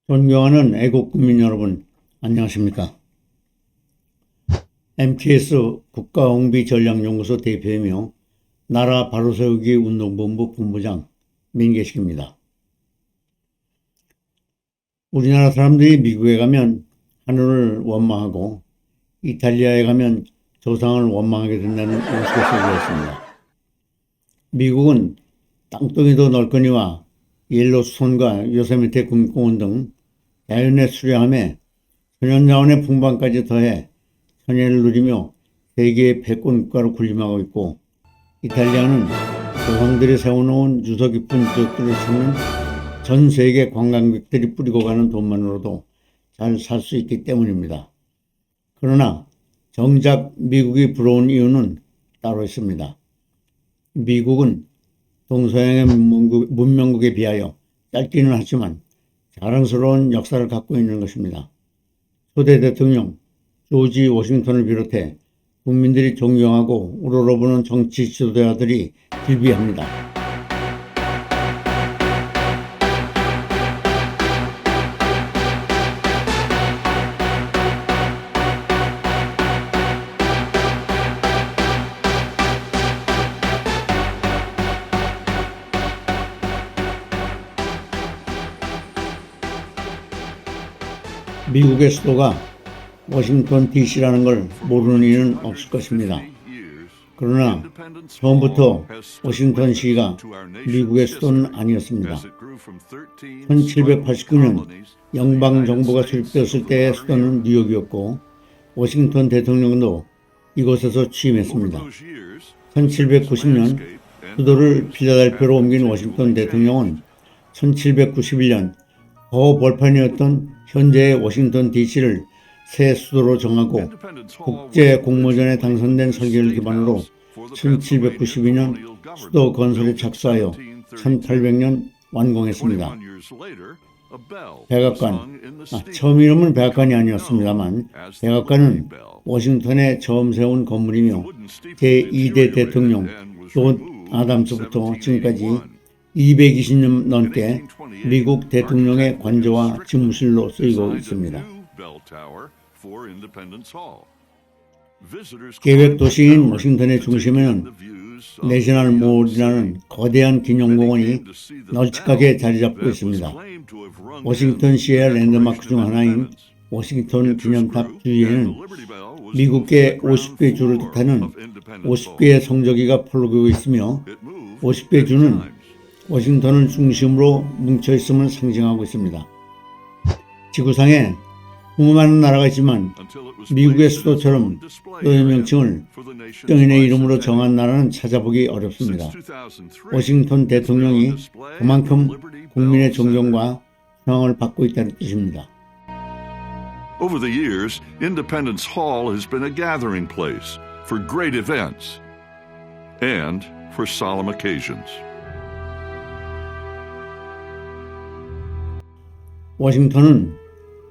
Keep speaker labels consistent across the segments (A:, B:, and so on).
A: 존경하는 애국 국민 여러분, 안녕하십니까? MTS 국가홍비전략연구소 대표이며 나라 바로세우기 운동본부 본부장 민계식입니다. 우리나라 사람들이 미국에 가면 하늘을 원망하고 이탈리아에 가면 조상을 원망하게 된다는 우스갯소리였습니다. 미국은 땅덩이도 넓거니와 옐로스톤과 요세미테 국립공원 등 자연의 수려함에 천연자원의 풍광까지 더해 천혜를 누리며 세계의 패권 국가로 군림하고 있고, 이탈리아는 조상들이 세워놓은 유서 깊은 지역들을 찾는 전 세계 관광객들이 뿌리고 가는 돈만으로도 잘 살 수 있기 때문입니다. 그러나 정작 미국이 부러운 이유는 따로 있습니다. 미국은 동서양의 문명국에 비하여 짧기는 하지만 자랑스러운 역사를 갖고 있는 것입니다. 초대 대통령 조지 워싱턴을 비롯해 국민들이 존경하고 우러러보는 정치 지도자들이 길비합니다. 미국의 수도가 워싱턴 DC라는 걸 모르는 이는 없을 것입니다. 그러나 처음부터 워싱턴시가 미국의 수도는 아니었습니다. 1789년 영방정부가 수립되었을 때의 수도는 뉴욕이었고, 워싱턴 대통령도 이곳에서 취임했습니다. 1790년 수도를 필라델피아로 옮긴 워싱턴 대통령은 1791년 벌판이었던 현재의 워싱턴 DC를 새 수도로 정하고 국제 공모전에 당선된 설계를 기반으로 1792년 수도 건설에 착수하여 1800년 완공했습니다. 백악관, 처음 이름은 백악관이 아니었습니다만 백악관은 워싱턴에 처음 세운 건물이며 제2대 대통령 존 아담스부터 지금까지 220년 넘게 미국 대통령의 관저와 집무실로 쓰이고 있습니다. 계획 도시인 워싱턴의 중심에는 내셔널 몰이라는 거대한 기념공원이 널찍하게 자리 잡고 있습니다. 워싱턴시의 랜드마크 중 하나인 워싱턴 기념탑 주위에는 미국계 50개 주를 뜻하는 50개의 성저기가 펄르고 있으며, 50개 주는 워싱턴을 중심으로 뭉쳐있음을 상징하고 있습니다. 지구상에 수많은 나라가 있지만 미국의 수도처럼 수도의 명칭을 정인의 이름으로 정한 나라는 찾아보기 어렵습니다. 워싱턴 대통령이 그만큼 국민의 존경과 사랑을 받고 있다는 뜻입니다.
B: Over the years, Independence Hall has been a gathering place for great events and for solemn occasions.
A: 워싱턴은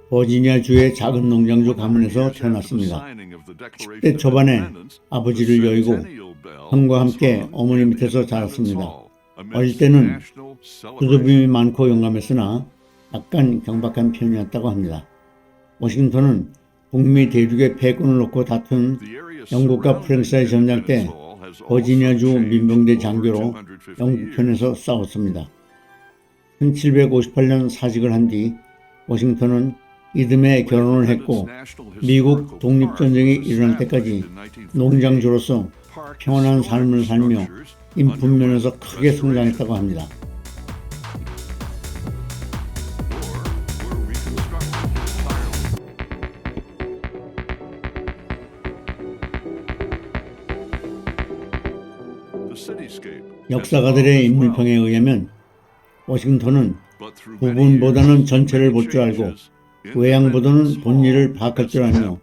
A: 버지니아주의 작은 농장주 가문에서 태어났습니다. 10대 초반에 아버지를 여의고 형과 함께 어머니 밑에서 자랐습니다. 어릴 때는 수줍음이 많고 용감했으나 약간 경박한 편이었다고 합니다. 워싱턴은 북미 대륙의 패권을 놓고 다툰 영국과 프랑스의 전쟁 때 버지니아주 민병대 장교로 영국 편에서 싸웠습니다. 1758년 사직을 한 뒤 워싱턴은 이듬해 결혼을 했고, 미국 독립전쟁이 일어날 때까지 농장주로서 평안한 삶을 살며 인품면에서 크게 성장했다고 합니다. 역사가들의 인물평에 의하면 워싱턴은 부분보다는 전체를 볼 줄 알고 외양보다는 본질을 파악할 줄 알며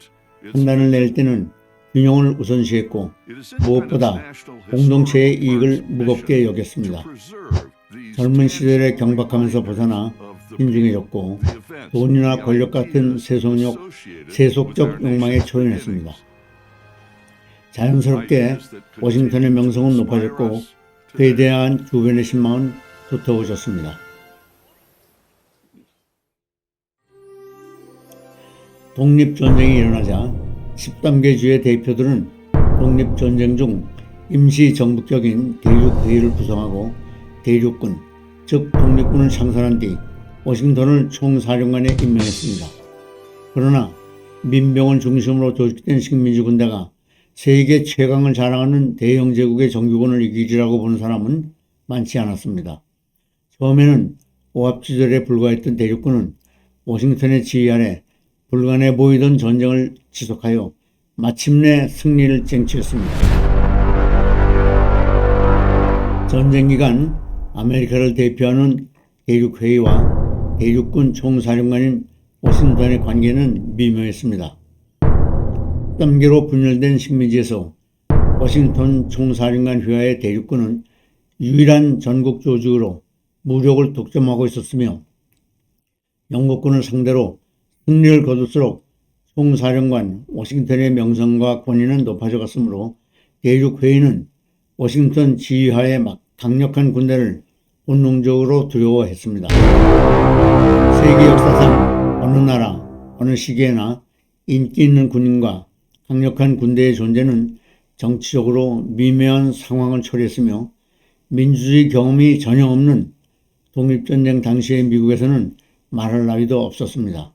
A: 판단을 낼 때는 균형을 우선시했고, 무엇보다 공동체의 이익을 무겁게 여겼습니다. 젊은 시절에 경박하면서 벗어나 신중해졌고, 돈이나 권력 같은 세속적 욕망에 초연했습니다. 자연스럽게 워싱턴의 명성은 높아졌고 그에 대한 주변의 신망은 두터워졌습니다. 독립전쟁이 일어나자 13개 주의 대표들은 독립전쟁 중 임시정부격인 대륙회의를 구성하고 대륙군, 즉 독립군을 창설한 뒤 워싱턴을 총사령관에 임명했습니다. 그러나 민병을 중심으로 조직된 식민지군대가 세계 최강을 자랑하는 대영 제국의 정규군을 이기리라고 보는 사람은 많지 않았습니다. 처음에는 오합지졸에 불과했던 대륙군은 워싱턴의 지휘 아래 불가능해 보이던 전쟁을 지속하여 마침내 승리를 쟁취했습니다. 전쟁 기간 아메리카를 대표하는 대륙회의와 대륙군 총사령관인 워싱턴의 관계는 미묘했습니다. 13개로 분열된 식민지에서 워싱턴 총사령관 휘하의 대륙군은 유일한 전국 조직으로 무력을 독점하고 있었으며 영국군을 상대로 승리를 거둘수록 총사령관 워싱턴의 명성과 권위는 높아져 갔으므로 대륙회의는 워싱턴 지휘하에 강력한 군대를 본능적으로 두려워했습니다. 세계 역사상 어느 나라, 어느 시기에나 인기 있는 군인과 강력한 군대의 존재는 정치적으로 미묘한 상황을 초래했으며 민주주의 경험이 전혀 없는 독립전쟁 당시의 미국에서는 말할 나위도 없었습니다.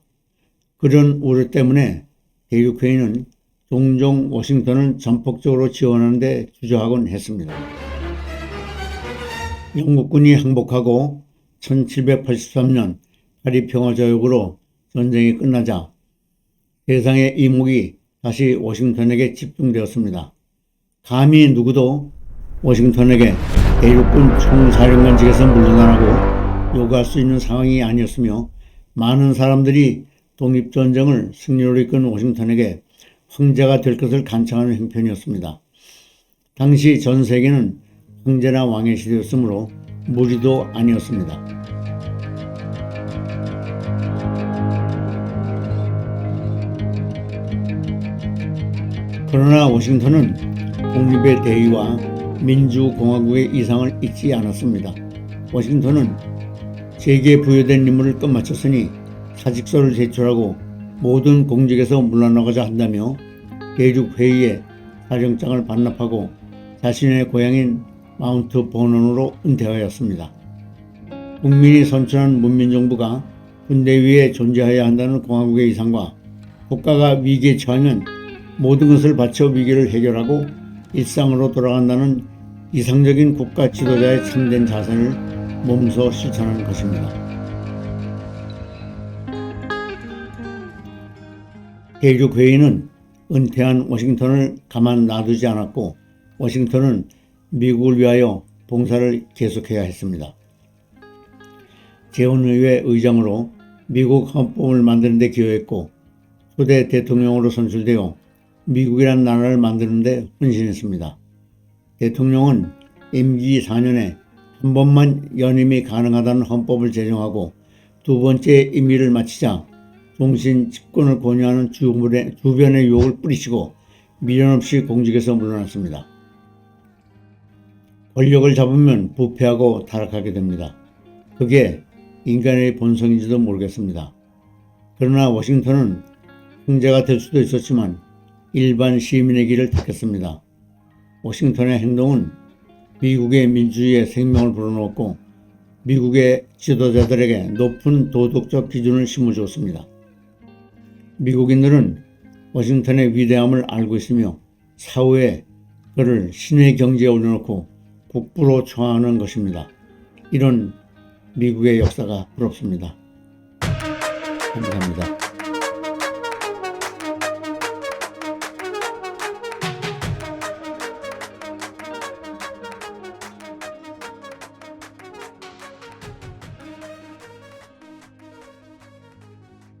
A: 그런 우려 때문에 대륙회의는 종종 워싱턴을 전폭적으로 지원하는 데 주저하곤 했습니다. 영국군이 항복하고 1783년 파리 평화조약으로 전쟁이 끝나자 세상의 이목이 다시 워싱턴에게 집중되었습니다. 감히 누구도 워싱턴에게 대륙군 총사령관직에서 물러나라고 요구할 수 있는 상황이 아니었으며 많은 사람들이 독립전쟁을 승리로 이끈 워싱턴에게 황제가 될 것을 간청하는 형편이었습니다. 당시 전 세계는 황제나 왕의 시대였으므로 무리도 아니었습니다. 그러나 워싱턴은 독립의 대의와 민주공화국의 이상을 잊지 않았습니다. 워싱턴은 제게 부여된 임무를 끝마쳤으니 사직서를 제출하고 모든 공직에서 물러나고자 한다며 대륙회의에 사령장을 반납하고 자신의 고향인 마운트 버논으로 은퇴하였습니다. 국민이 선출한 문민정부가 군대 위에 존재해야 한다는 공화국의 이상과 국가가 위기에 처하면 모든 것을 바쳐 위기를 해결하고 일상으로 돌아간다는 이상적인 국가 지도자의 참된 자세를 몸소 실천하는 것입니다. 대륙회의는 은퇴한 워싱턴을 가만 놔두지 않았고 워싱턴은 미국을 위하여 봉사를 계속해야 했습니다. 재헌의회 의장으로 미국 헌법을 만드는 데 기여했고 초대 대통령으로 선출되어 미국이란 나라를 만드는 데 헌신했습니다. 대통령은 임기 4년에 한 번만 연임이 가능하다는 헌법을 제정하고 두 번째 임기를 마치자 종신 집권을 권유하는 주변의 유혹을 뿌리치고 미련 없이 공직에서 물러났습니다. 권력을 잡으면 부패하고 타락하게 됩니다. 그게 인간의 본성인지도 모르겠습니다. 그러나 워싱턴은 황제가 될 수도 있었지만 일반 시민의 길을 택했습니다. 워싱턴의 행동은 미국의 민주주의에 생명을 불어넣었고 미국의 지도자들에게 높은 도덕적 기준을 심어주었습니다. 미국인들은 워싱턴의 위대함을 알고 있으며 사후에 그를 신의 경지에 올려놓고 국부로 초하는 것입니다. 이런 미국의 역사가 부럽습니다. 감사합니다.